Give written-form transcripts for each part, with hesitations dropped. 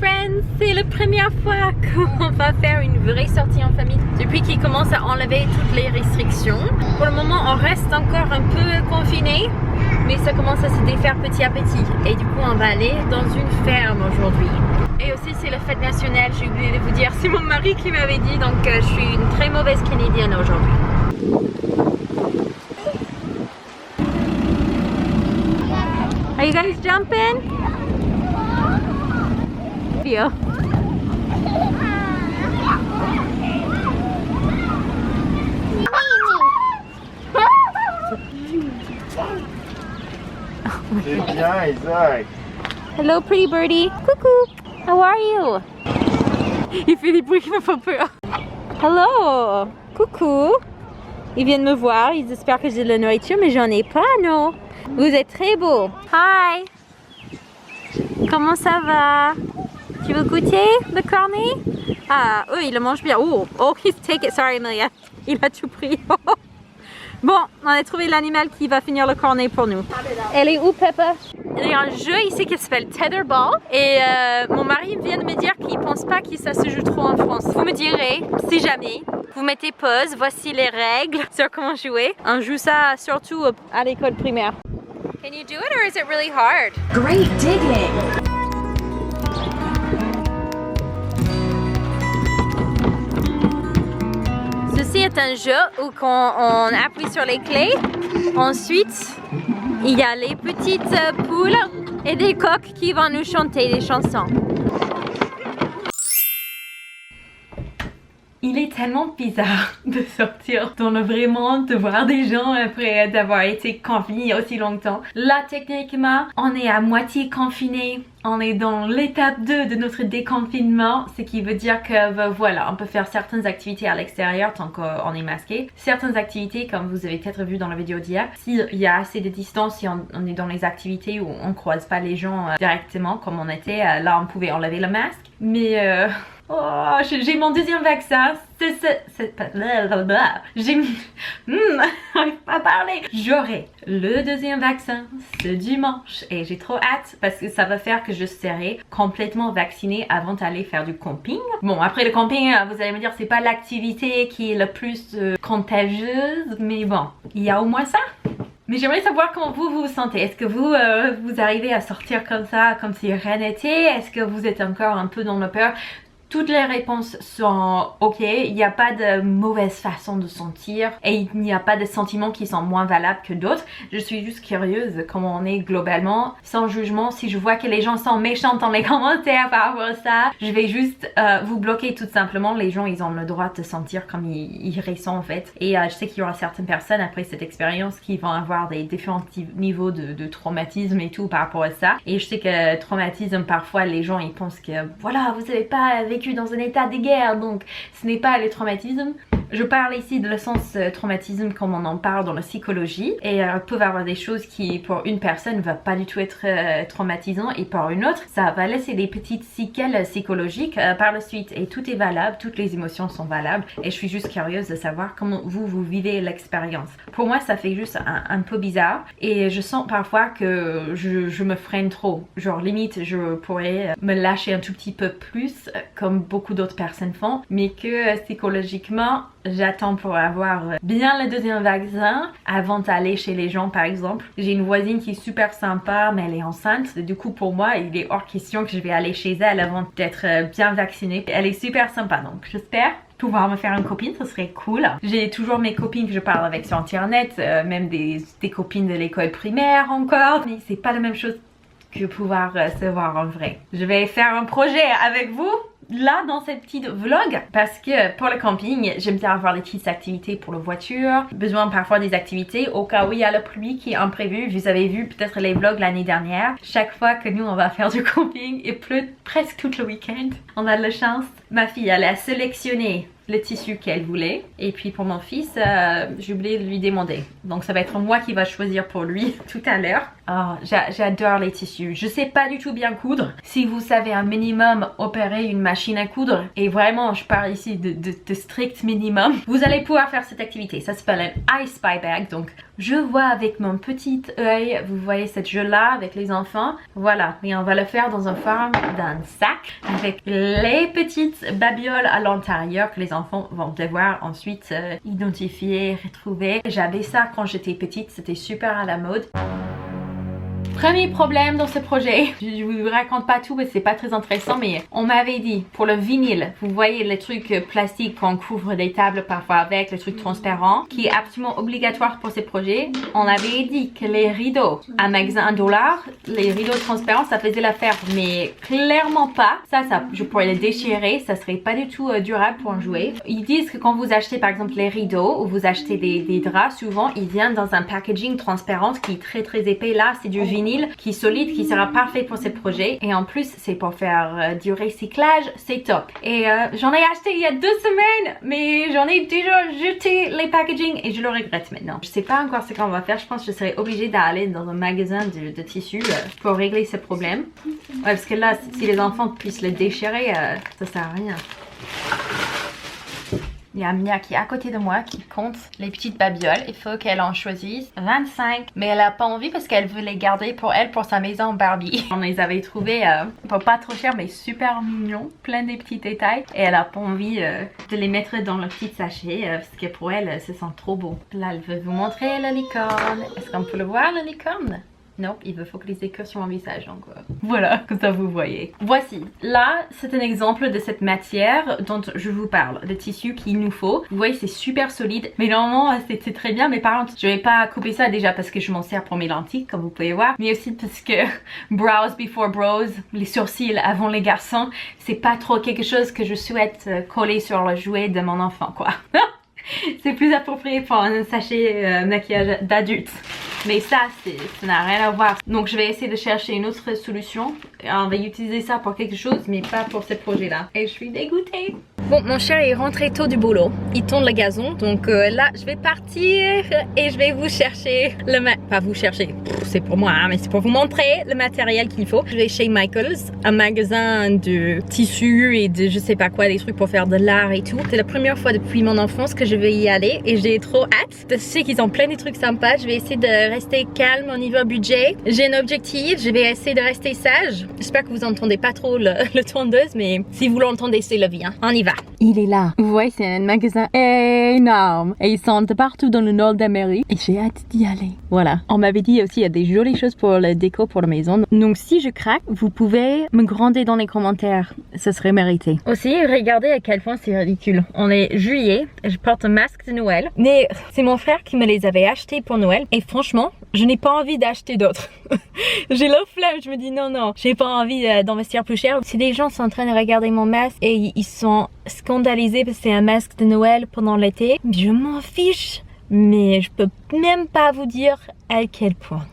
friends, c'est la première fois qu'on va faire une vraie sortie en famille depuis qu'ils commencent à enlever toutes les restrictions. Pour le moment on reste encore un peu confinés, mais ça commence à se défaire petit à petit. Et du coup on va aller dans une ferme aujourd'hui. Et aussi c'est la fête nationale, j'ai oublié de vous dire, c'est mon mari qui m'avait dit, donc je suis une très mauvaise Canadienne aujourd'hui. Are you guys jumping? Feel. C'est bien, Isaac. Hello pretty birdie. Coucou. How are you? Il fait des bruits qui me font peur. Hello. Coucou. Ils viennent me voir, ils espèrent que j'ai de la nourriture, mais j'en ai pas, non. Vous êtes très beau. Hi. Comment ça va? Tu veux goûter le cornet? Ah, eux, ils le mangent bien. Oh, he's take it. Sorry, Amelia. Il a tout pris. Bon, on a trouvé l'animal qui va finir le cornet pour nous. Elle est où, Peppa? Il y a un jeu ici qui s'appelle Tetherball. Et mon mari vient de me dire qu'il pense pas que ça se joue trop en France. Vous me direz, si jamais, vous mettez pause, voici les règles sur comment jouer. On joue ça surtout à l'école primaire. Can you do it or is it really hard? Great digging! Ceci est un jeu où on appuie sur les clés. Ensuite, il y a les petites poules et des coqs qui vont nous chanter des chansons. Il est tellement bizarre de sortir dans le vrai monde, de voir des gens après d'avoir été confinés aussi longtemps. Là, techniquement, on est à moitié confiné. On est dans l'étape 2 de notre déconfinement, ce qui veut dire que voilà, on peut faire certaines activités à l'extérieur tant qu'on est masqué. Certaines activités, comme vous avez peut-être vu dans la vidéo d'hier, s'il y a assez de distance, si on est dans les activités où on croise pas les gens directement comme on était, là on pouvait enlever le masque. Mais oh, j'ai mon deuxième vaccin. C'est pas... J'arrive pas à parler. J'aurai le deuxième vaccin ce dimanche et j'ai trop hâte parce que ça va faire que je serai complètement vaccinée avant d'aller faire du camping. Bon, après le camping, vous allez me dire c'est pas l'activité qui est le plus contagieuse, mais bon, il y a au moins ça. Mais j'aimerais savoir comment vous vous sentez. Est-ce que vous arrivez à sortir comme ça, comme si rien n'était? Est-ce que vous êtes encore un peu dans la peur? Toutes les réponses sont ok, il n'y a pas de mauvaise façon de sentir et il n'y a pas de sentiments qui sont moins valables que d'autres. Je suis juste curieuse comment on est globalement, sans jugement. Si je vois que les gens sont méchants dans les commentaires par rapport à ça, je vais juste vous bloquer tout simplement. Les gens, ils ont le droit de sentir comme ils ressentent en fait. Et je sais qu'il y aura certaines personnes après cette expérience qui vont avoir des différents niveaux de traumatisme et tout par rapport à ça. Et je sais que traumatisme, parfois les gens ils pensent que voilà, vous n'avez pas vécu dans un état de guerre, donc ce n'est pas le traumatisme. Je parle ici de le sens traumatisme comme on en parle dans la psychologie et peuvent avoir des choses qui pour une personne ne va pas du tout être traumatisant et pour une autre ça va laisser des petites séquelles psychologiques par la suite et tout est valable, toutes les émotions sont valables et je suis juste curieuse de savoir comment vous vivez l'expérience. Pour moi ça fait juste un peu bizarre et je sens parfois que je me freine trop, genre limite je pourrais me lâcher un tout petit peu plus comme beaucoup d'autres personnes font, mais que psychologiquement j'attends pour avoir bien le deuxième vaccin avant d'aller chez les gens par exemple. J'ai une voisine qui est super sympa mais elle est enceinte, du coup pour moi il est hors question que je vais aller chez elle avant d'être bien vaccinée. Elle est super sympa donc j'espère pouvoir me faire une copine, ça serait cool. J'ai toujours mes copines que je parle avec sur internet, même des copines de l'école primaire encore, mais c'est pas la même chose que pouvoir se voir en vrai. Je vais faire un projet avec vous là dans cette petite vlog parce que pour le camping j'aime bien avoir des petites activités pour la voiture, besoin parfois des activités au cas où il y a la pluie qui est imprévue. Vous avez vu peut-être les vlogs l'année dernière, chaque fois que nous on va faire du camping il pleut presque tout le week-end. On a de la chance, ma fille elle a sélectionné le tissu qu'elle voulait et puis pour mon fils j'ai oublié de lui demander, donc ça va être moi qui va choisir pour lui tout à l'heure. Oh, j'adore les tissus, je sais pas du tout bien coudre. Si vous savez un minimum opérer une machine à coudre, et vraiment je parle ici de strict minimum, vous allez pouvoir faire cette activité. Ça s'appelle un I Spy Bag, donc Je vois avec mon petit œil, vous voyez cette jeu là avec les enfants. Voilà, et on va le faire dans une forme d'un sac avec les petites babioles à l'intérieur que les enfants vont devoir ensuite identifier, retrouver. J'avais ça quand j'étais petite, c'était super à la mode. Premier problème dans ce projet, je vous raconte pas tout parce que c'est pas très intéressant, mais on m'avait dit pour le vinyle, vous voyez les trucs plastiques qu'on couvre des tables parfois avec, le truc transparent, qui est absolument obligatoire pour ces projets. On avait dit que les rideaux à magasin $1, les rideaux transparents, ça faisait l'affaire, mais clairement pas. Ça, je pourrais les déchirer, ça serait pas du tout durable pour en jouer. Ils disent que quand vous achetez par exemple les rideaux ou vous achetez des draps, souvent ils viennent dans un packaging transparent qui est très très épais. Là, c'est du vinyle qui est solide, qui sera parfait pour ces projets, et en plus c'est pour faire du recyclage, c'est top. Et j'en ai acheté il y a 2 semaines, mais j'en ai déjà jeté les packaging et je le regrette maintenant. Je sais pas encore ce qu'on va faire, je pense que je serai obligée d'aller dans un magasin de tissus pour régler ce problème. Ouais, parce que là, si les enfants puissent le déchirer, ça sert à rien. Il y a Mia qui est à côté de moi qui compte les petites babioles. Il faut qu'elle en choisisse 25. Mais elle a pas envie parce qu'elle veut les garder pour elle, pour sa maison Barbie. On les avait trouvés pour pas trop cher mais super mignons. Plein de petits détails. Et elle a pas envie de les mettre dans le petit sachet parce que pour elle, ce sent trop beau. Là, elle veut vous montrer la licorne. Est-ce qu'on peut le voir, la licorne? Non, il veut focaliser que sur mon visage, donc voilà, comme ça vous voyez. Voici, là c'est un exemple de cette matière dont je vous parle, le tissu qu'il nous faut. Vous voyez, c'est super solide, mais normalement c'est très bien, mais par contre je vais pas couper ça déjà parce que je m'en sers pour mes lentilles, comme vous pouvez voir, mais aussi parce que brows before bros, les sourcils avant les garçons, c'est pas trop quelque chose que je souhaite coller sur le jouet de mon enfant, quoi. C'est plus approprié pour un sachet maquillage d'adulte. Mais ça n'a rien à voir. Donc je vais essayer de chercher une autre solution. On va utiliser ça pour quelque chose, mais pas pour ce projet-là. Et je suis dégoûtée. Bon, mon chéri est rentré tôt du boulot. Il tourne le gazon. Donc là, je vais partir et je vais vous chercher pas vous chercher, c'est pour moi, hein, mais c'est pour vous montrer le matériel qu'il faut. Je vais chez Michael's, un magasin de tissus et de je sais pas quoi, des trucs pour faire de l'art et tout. C'est la première fois depuis mon enfance que je vais y aller et j'ai trop hâte. Je sais qu'ils ont plein de trucs sympas. Je vais essayer de rester calme au niveau budget. J'ai un objectif, je vais essayer de rester sage. J'espère que vous entendez pas trop le tondeuse, mais si vous l'entendez, c'est le vie, hein. On y va. Il est là. Vous voyez, c'est un magasin énorme. Et ils sont de partout dans le nord d'Amérique. Et j'ai hâte d'y aller. Voilà. On m'avait dit aussi, il y a des jolies choses pour le déco pour la maison. Donc si je craque, vous pouvez me gronder dans les commentaires. Ce serait mérité. Aussi, regardez à quel point c'est ridicule. On est juillet. Je porte un masque de Noël. Mais c'est mon frère qui me les avait achetés pour Noël. Et franchement, je n'ai pas envie d'acheter d'autres. J'ai la flemme. Je me dis non, j'ai pas envie d'investir plus cher. Si des gens sont en train de regarder mon masque et ils sont scandalisés parce que c'est un masque de Noël pendant l'été, je m'en fiche. Mais je peux même pas vous dire à quel point.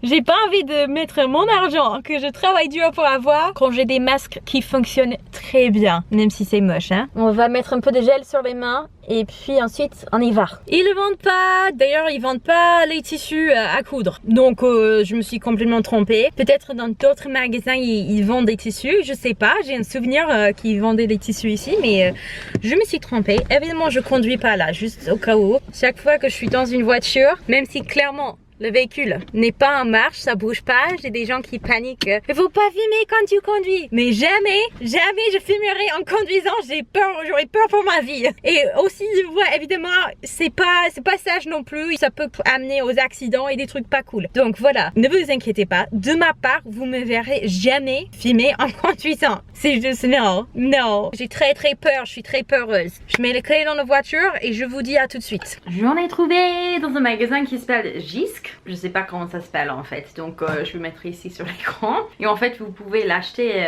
J'ai pas envie de mettre mon argent que je travaille dur pour avoir quand j'ai des masques qui fonctionnent très bien, même si c'est moche, hein. On va mettre un peu de gel sur les mains et puis ensuite on y va. Ils le vendent pas, d'ailleurs ils vendent pas les tissus à coudre. Donc je me suis complètement trompée. Peut-être dans d'autres magasins ils vendent des tissus, je sais pas. J'ai un souvenir qu'ils vendaient des tissus ici, mais je me suis trompée. Évidemment je conduis pas là, juste au cas où. Chaque fois que je suis dans une voiture, même si clairement le véhicule n'est pas en marche, ça bouge pas. J'ai des gens qui paniquent. Il faut pas filmer quand tu conduis. Mais jamais je filmerai en conduisant. J'ai peur, j'aurais peur pour ma vie. Et aussi, ouais, évidemment, c'est pas sage non plus. Ça peut amener aux accidents et des trucs pas cool. Donc voilà, ne vous inquiétez pas. De ma part, vous me verrez jamais filmer en conduisant. C'est juste non. J'ai très peur. Je suis très peureuse. Je mets les clés dans la voiture et je vous dis à tout de suite. J'en ai trouvé dans un magasin qui s'appelle Jysk. Je sais pas comment ça s'appelle en fait, donc je vais mettre ici sur l'écran. Et en fait vous pouvez l'acheter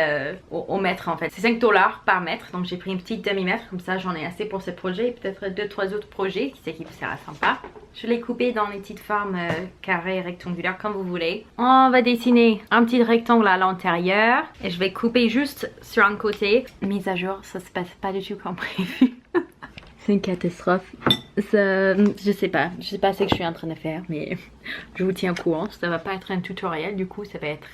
au mètre en fait. C'est $5 par mètre, donc j'ai pris une petite demi-mètre, comme ça j'en ai assez pour ce projet et peut-être 2-3 autres projets qui sait qui sera sympa. Je l'ai coupé dans les petites formes carrées, rectangulaires comme vous voulez. On va dessiner un petit rectangle à l'intérieur et je vais couper juste sur un côté. Mise à jour, ça se passe pas du tout comme prévu. C'est une catastrophe. Ça, je sais pas ce que je suis en train de faire, mais je vous tiens au courant. Ça va pas être un tutoriel, du coup ça va être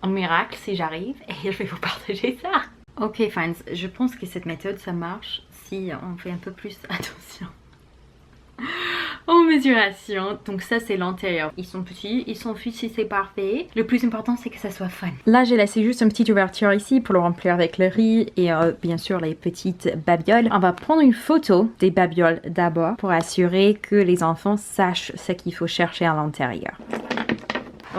un miracle si j'arrive et je vais vous partager ça. Ok fans, je pense que cette méthode ça marche si on fait un peu plus attention. Oh mesuration. Donc ça c'est l'intérieur. Ils sont petits, ils sont fichés, c'est parfait. Le plus important c'est que ça soit fun. Là j'ai laissé juste une petite ouverture ici pour le remplir avec le riz et bien sûr les petites babioles. On va prendre une photo des babioles d'abord pour assurer que les enfants sachent ce qu'il faut chercher à l'intérieur.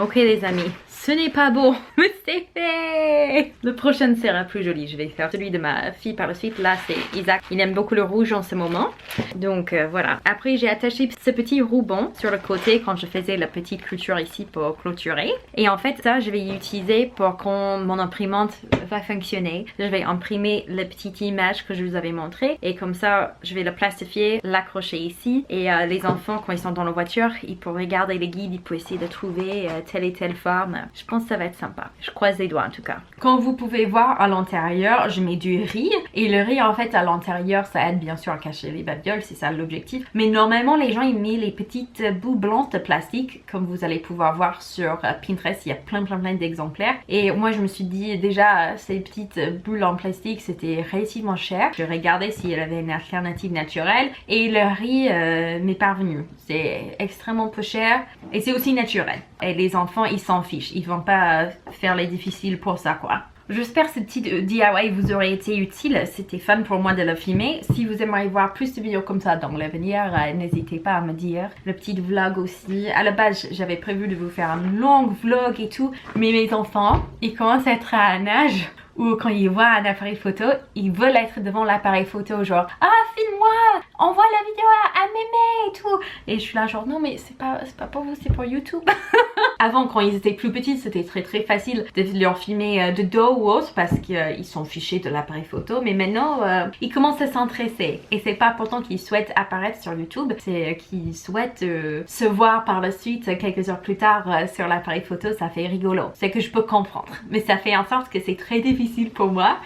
Ok les amis, ce n'est pas beau, mais c'est fait. Le prochain sera plus joli. Je vais faire celui de ma fille par la suite. Là, c'est Isaac. Il aime beaucoup le rouge en ce moment. Donc voilà. Après, j'ai attaché ce petit ruban sur le côté quand je faisais la petite clôture ici pour clôturer. Et en fait, ça, je vais l'utiliser pour quand mon imprimante va fonctionner. Je vais imprimer la petite image que je vous avais montrée. Et comme ça, je vais le plastifier, l'accrocher ici. Et les enfants, quand ils sont dans la voiture, ils pourront regarder les guides. Ils peuvent essayer de trouver telle et telle forme. Je pense que ça va être sympa. Je croise les doigts en tout cas. Comme vous pouvez voir à l'intérieur, je mets du riz. Et le riz en fait à l'intérieur, ça aide bien sûr à cacher les babioles. C'est ça l'objectif. Mais normalement les gens ils mettent les petites boules blanches de plastique. Comme vous allez pouvoir voir sur Pinterest, il y a plein d'exemplaires. Et moi je me suis dit déjà ces petites boules en plastique c'était relativement cher. Je regardais s'il y avait une alternative naturelle. Et le riz m'est parvenu. C'est extrêmement peu cher. Et c'est aussi naturel. Et les enfants ils s'en fichent. Ils vont pas faire les difficiles pour ça quoi. J'espère que ce petit DIY vous aurait été utile. C'était fun pour moi de le filmer. Si vous aimeriez voir plus de vidéos comme ça dans l'avenir, n'hésitez pas à me dire. Le petit vlog aussi. À la base, j'avais prévu de vous faire un long vlog et tout. Mais mes enfants, ils commencent à être à un âge où quand ils voient un appareil photo, ils veulent être devant l'appareil photo genre « Ah, filme-moi! Envoie la vidéo à mémé et tout !» Et je suis là genre « Non mais c'est pas pour vous, c'est pour YouTube !» Avant, quand ils étaient plus petits, c'était très facile de leur filmer de dos ou autre parce qu'ils sont fichés de l'appareil photo. Mais maintenant, ils commencent à s'intéresser. Et c'est pas pourtant qu'ils souhaitent apparaître sur YouTube, c'est qu'ils souhaitent se voir par la suite quelques heures plus tard sur l'appareil photo. Ça fait rigolo. C'est que je peux comprendre. Mais ça fait en sorte que c'est très difficile pour moi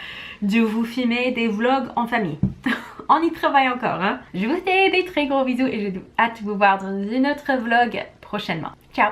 de vous filmer des vlogs en famille. On y travaille encore, hein. Je vous fais des très gros bisous et j'ai hâte de vous voir dans un autre vlog prochainement. Ciao!